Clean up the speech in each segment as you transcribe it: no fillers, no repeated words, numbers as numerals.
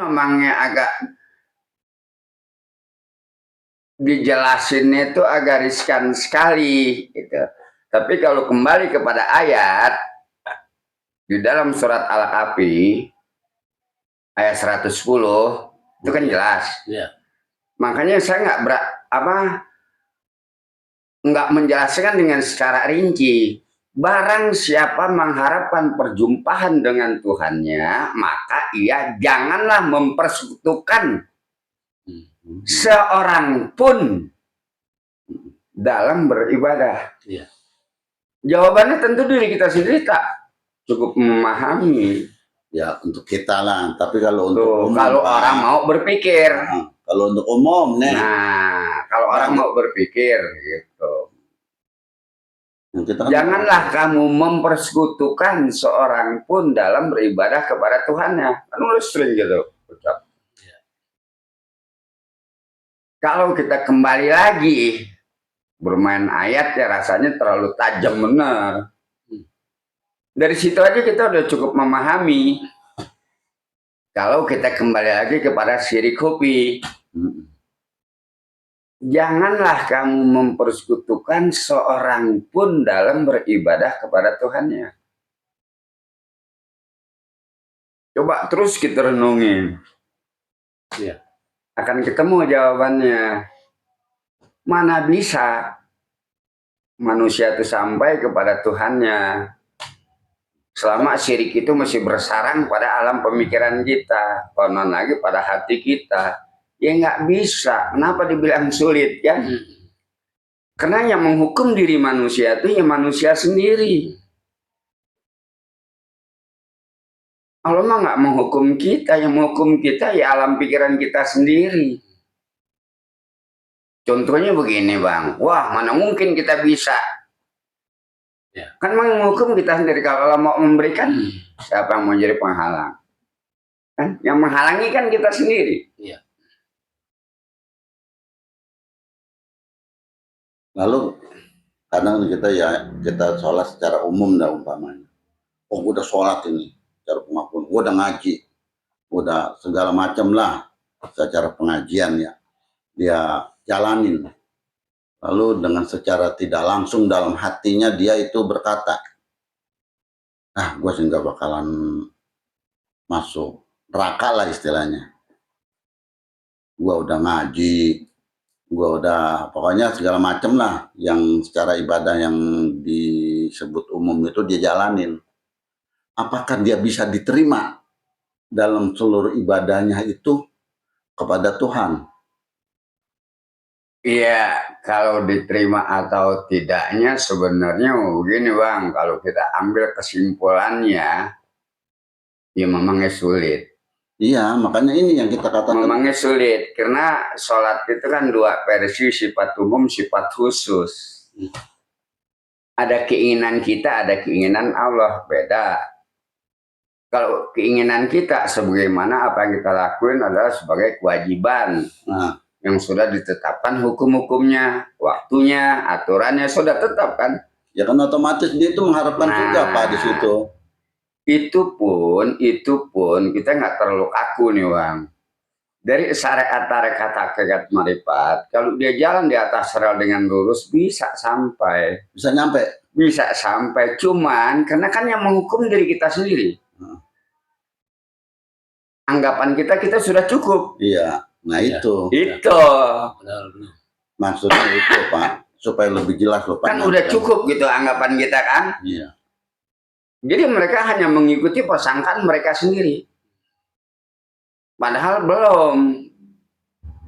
memangnya agak dijelasinnya itu agak riskan sekali gitu. Tapi kalau kembali kepada ayat di dalam surat Al-Kahfi ayat 110 itu kan jelas. Ya. Makanya saya nggak menjelaskan dengan secara rinci. Barang siapa mengharapkan perjumpaan dengan Tuhannya, maka ia janganlah mempersekutukan seorang pun dalam beribadah. Ya. Jawabannya tentu diri kita sendiri tak cukup memahami. Ya untuk kita lah, tapi kalau untuk umum, kalau orang mau berpikir. Kalau untuk umum, kalau orang mau berpikir gitu. Janganlah kamu mempersekutukan seorang pun dalam beribadah kepada Tuhannya. Kan lu sering gitu. Ya. Kalau kita kembali lagi bermain ayat ya rasanya terlalu tajam benar. Dari situ aja kita udah cukup memahami. Kalau kita kembali lagi kepada syirik khufi. Janganlah kamu mempersekutukan seorang pun dalam beribadah kepada Tuhannya. Coba terus kita renungin. Ya. Akan ketemu jawabannya. Mana bisa manusia itu sampai kepada Tuhannya selama syirik itu masih bersarang pada alam pemikiran kita, konon lagi pada hati kita. Ya nggak bisa. Kenapa dibilang sulit kan? Karena yang menghukum diri manusia itu ya manusia sendiri. Allah mah nggak menghukum kita, yang menghukum kita ya alam pikiran kita sendiri. Contohnya begini bang, wah mana mungkin kita bisa. Ya. Kan menghukum kita sendiri, kalau Allah mau memberikan, siapa yang mau jadi penghalang? Kan? Yang menghalangi kan kita sendiri. Ya. Lalu kadang kita sholat secara umum dah umpamanya. Oh gue udah sholat ini secara pengakuan, gue udah ngaji, udah segala macam lah secara pengajian ya dia jalanin. Lalu dengan secara tidak langsung dalam hatinya dia itu berkata, gue sih nggak bakalan masuk neraka lah istilahnya. Gue udah ngaji, gue udah pokoknya segala macam lah yang secara ibadah yang disebut umum itu dia jalanin. Apakah dia bisa diterima dalam seluruh ibadahnya itu kepada Tuhan? Iya, kalau diterima atau tidaknya sebenarnya begini bang, kalau kita ambil kesimpulannya, ya memangnya sulit. Iya, makanya ini yang kita katakan. Memangnya sulit, karena sholat itu kan dua versi, sifat umum, sifat khusus. Ada keinginan kita, ada keinginan Allah, beda. Kalau keinginan kita sebagaimana apa yang kita lakuin adalah sebagai kewajiban. Yang sudah ditetapkan hukum-hukumnya, waktunya, aturannya sudah tetap kan? Ya kan otomatis dia itu mengharapkan juga Pak di situ. Itu pun kita nggak terlalu kaku nih bang. Dari syariat tarekat hakikat marifat, kalau dia jalan di atas rel dengan lurus bisa sampai. Bisa nyampe? Bisa sampai, cuman karena kan yang menghukum diri kita sendiri. Anggapan kita sudah cukup. Iya. Nah itu. Maksudnya itu Pak, supaya lebih jelas loh Pak. Kan udah cukup gitu anggapan kita kan. Iya. Jadi mereka hanya mengikuti persangkaan mereka sendiri. Padahal belum.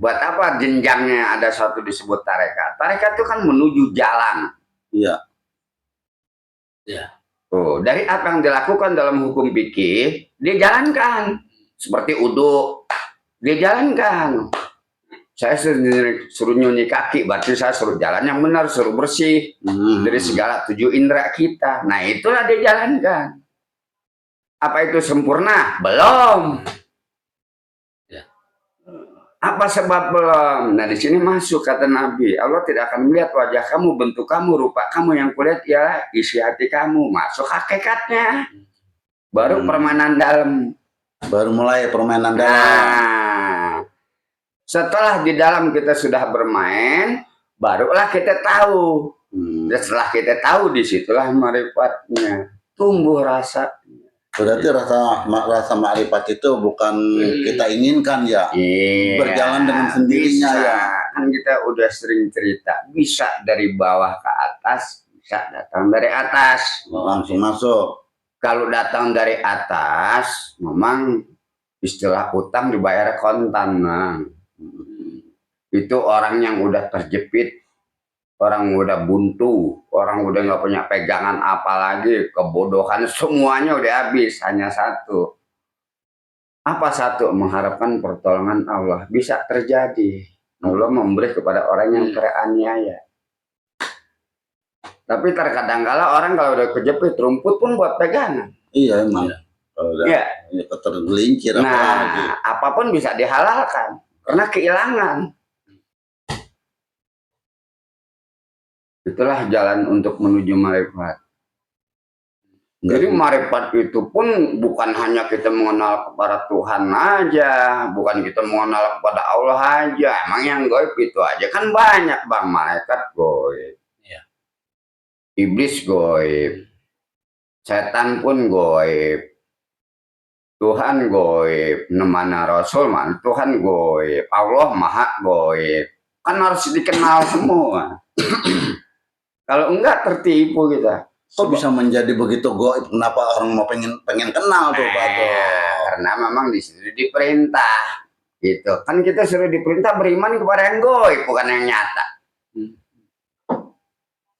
Buat apa jenjangnya ada satu disebut tarekat? Tarekat itu kan menuju jalan. Iya. Ya. Dari apa yang dilakukan dalam hukum fikih, dia jalankan. Seperti uduk, dia jalankan. Saya suruh nyunyi kaki, berarti saya suruh jalan yang benar, suruh bersih dari segala 7 indera kita. Nah itulah dia jalankan. Apa itu sempurna? Belum. Ya. Apa sebab belum? Nah di sini masuk kata Nabi, Allah tidak akan melihat wajah kamu, bentuk kamu, rupa kamu, yang kulihat ialah isi hati kamu. Masuk hakikatnya. Baru permainan dalam. Baru mulai permainan dalam. Nah, setelah di dalam kita sudah bermain, barulah kita tahu. Dan setelah kita tahu, disitulah marifatnya tumbuh rasa. Berarti rasa makrifat itu bukan kita inginkan ya, Iya, berjalan dengan sendirinya bisa. ya. Kan kita udah sering cerita, bisa dari bawah ke atas, bisa datang dari atas. Langsung masuk. Kalau datang dari atas, memang istilah utang dibayar kontan, Mang. Itu orang yang udah terjepit, orang udah buntu, orang udah nggak punya pegangan apa lagi, kebodohan semuanya udah habis, hanya satu. Apa satu? Mengharapkan pertolongan Allah. Bisa terjadi. Allah memberi kepada orang yang teraniaya. Tapi terkadang kala orang kalau udah kejepit rumput pun buat pegangan. Iya emang. Kalau udah Ya. tergelincir apalagi. Apapun bisa dihalalkan karena kehilangan. Itulah jalan untuk menuju marifat. Jadi marifat itu pun bukan hanya kita mengenal kepada Tuhan aja, bukan kita mengenal kepada Allah aja. Emang yang gaib itu aja kan banyak, Bang. Malaikat gaib, iblis gaib, setan pun gaib, Tuhan gaib, mana Rasul man Tuhan gaib, Allah maha gaib. Kan harus dikenal semua. Kalau enggak tertipu kita. Kok bisa menjadi begitu goib? Kenapa orang mau pengen kenal tuh, Pak? Karena memang di situ diperintah, gitu. Kan kita sudah diperintah beriman kepada yang goib, bukan yang nyata.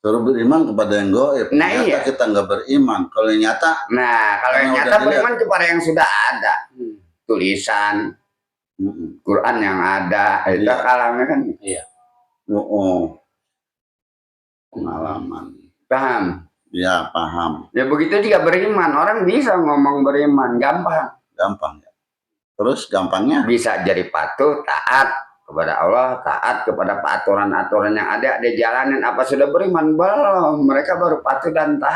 Suruh beriman kepada yang goib. Nah, nyata iya. Kita nggak beriman. Kalau yang nyata, Nah, kalau yang nyata beriman kepada yang sudah ada, tulisan, Quran yang ada, itu kalamnya kan. Iya. Pengalaman. Paham? Ya paham. Ya begitu juga beriman. Orang bisa ngomong beriman, gampang. Gampang ya. Terus gampangnya? Bisa jadi patuh, taat kepada Allah, taat kepada aturan-aturan yang ada, dia jalanin. Apa sudah beriman? Belum. Mereka baru patuh dan taat.